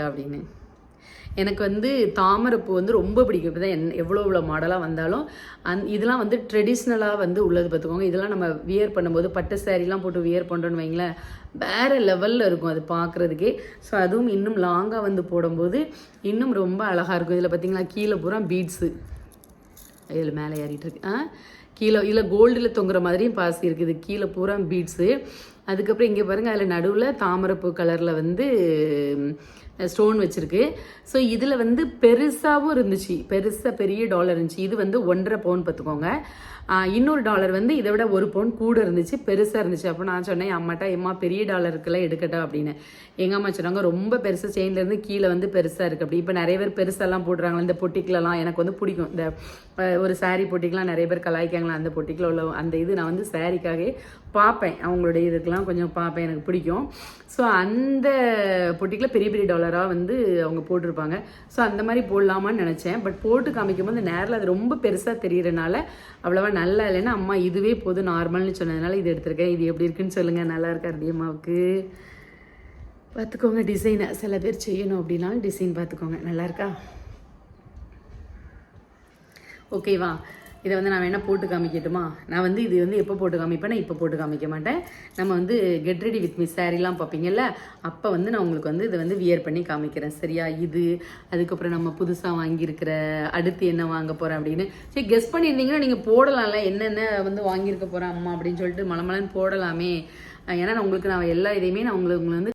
இருக்கா அப்படின்னு. எனக்கு வந்து தாமரைப்பூ வந்து ரொம்ப பிடிக்கும். இப்போ தான் எவ்வளோ மாடலாக வந்தாலும் இதெல்லாம் வந்து ட்ரெடிஷ்னலாக வந்து உள்ளது பார்த்துக்கோங்க. இதெல்லாம் நம்ம வியர் பண்ணும்போது பட்டு சாரீலாம் போட்டு வியர் பண்ணுறோன்னு வைங்களேன், வேறு லெவலில் இருக்கும் அது பார்க்குறதுக்கே. ஸோ அதுவும் இன்னும் லாங்காக வந்து போடும்போது இன்னும் ரொம்ப அழகாக இருக்கும். இதில் பார்த்திங்களா கீழே பூரா பீட்ஸு, இதில் மேலே ஏறிட்டு இருக்கு. கீழே இல்லை கோல்டில் தொங்குற மாதிரியும் பாசி இருக்குது. கீழே பூரா பீட்ஸு. அதுக்கப்புறம் இங்கே பாருங்கள், அதில் நடுவில் தாமரைப்பூ கலரில் வந்து ஸ்டோன் வச்சுருக்கு. ஸோ இதில் வந்து பெருசாகவும் இருந்துச்சு, பெரிய டாலர் இருந்துச்சு. இது வந்து 1.5 பவுன் பார்த்துக்கோங்க. இன்னொரு டாலர் வந்து இதை விட 1 பவுன் கூட இருந்துச்சு, பெருசாக இருந்துச்சு. அப்போ நான் சொன்னேன் அம்மாட்டா, எம்மா பெரிய டாலருக்கெல்லாம் எடுக்கட்டா அப்படின்னு. எங்கள் அம்மா சொன்னாங்க ரொம்ப பெருசு, செயின்லேருந்து கீழே வந்து பெருசாக இருக்குது அப்படி. இப்போ நிறைய பேர் பெருசாலாம் போடுறாங்களா இந்த பொட்டிக்கிலலாம். எனக்கு வந்து பிடிக்கும் இந்த ஒரு சாரீ பொட்டிக்கெலாம் நிறைய பேர் கலாய்க்காங்களா, அந்த பொட்டிக்கில் உள்ள அந்த இது நான் வந்து சாரீக்காகவே பார்ப்பேன், அவங்களுடைய இதுக்கெலாம் கொஞ்சம் பார்ப்பேன், எனக்கு பிடிக்கும். ஸோ அந்த பொட்டிக்கில் பெரிய டாலராக வந்து அவங்க போட்டிருப்பாங்க. ஸோ அந்த மாதிரி போடலாமான்னு நினச்சேன். பட் போட்டு காமிக்கும் போது நேரில் அது ரொம்ப பெருசாக தெரிகிறனால அவ்வளோவா நல்லா இல்லைன்னா, அம்மா இதுவே போதும் நார்மல்னு சொன்னதுனால இது எடுத்திருக்கேன். இது எப்படி இருக்குன்னு சொல்லுங்கள், நல்லா இருக்கா அம்மாவுக்கு பார்த்துக்கோங்க. டிசைனை சில பேர் செய்யணும் அப்படின்னாலும் டிசைன் பார்த்துக்கோங்க, நல்லா இருக்கா? ஓகேவா? இதை வந்து நான் வேணால் போட்டு காமிக்கட்டுமா? நான் வந்து இது வந்து எப்போ போட்டு காமிப்பேன்னா, இப்போ போட்டு காமிக்க மாட்டேன். நம்ம வந்து கெட் ரெடி வித் மீ சாரீலாம் பார்ப்பீங்கல்ல, அப்போ வந்து நான் உங்களுக்கு வந்து இதை வந்து வியர் பண்ணி காமிக்கிறேன், சரியா? இது அதுக்கப்புறம் நம்ம புதுசாக வாங்கியிருக்கிற அடுத்து என்ன வாங்க போகிறேன் அப்படின்னு சரி கெஸ் பண்ணியிருந்தீங்கன்னா நீங்கள் போடலாம்ல, என்னென்ன வந்து வாங்கியிருக்க போகிறேன் அம்மா அப்படின்னு சொல்லிட்டு மலமலன்னு போடலாமே. ஏன்னா நான் உங்களுக்கு எல்லா இதையுமே நான் உங்களுக்கு வந்து